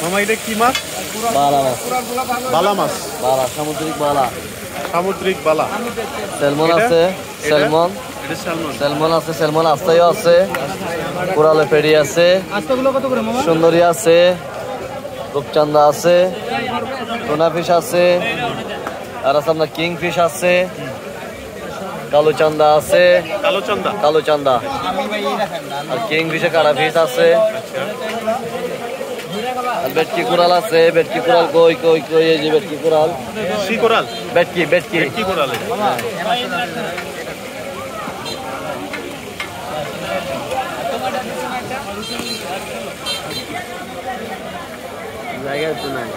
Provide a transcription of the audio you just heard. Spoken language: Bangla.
মামা এটা কি মাছ? বালা মাছ। বালা মাছ। বালা, সামুদ্রিক বালা। সামুদ্রিক বালা। স্যালমন আছে, স্যালমন। এটা স্যালমন। স্যালমন আছে, স্যালমন আস্তাইও আছে, কোরালে ফেরি আছে, সুন্দরী আছে, রূপচান্দা আছে, টুনা ফিশ আছে, আর আছে আপনার কিং ফিশ আছে, কালো চান্দা আছে, কালো চান্দা আর কিং ফিশে কাটা ফিশ আছে, আর বেটকি কোরাল আছে। বেটকি কোরাল কই কই কই, এই যে বেটকি কোরাল। সি কোরাল? বেটকি বেটকি বেটকি কোরাল। জায়গা তো নাই।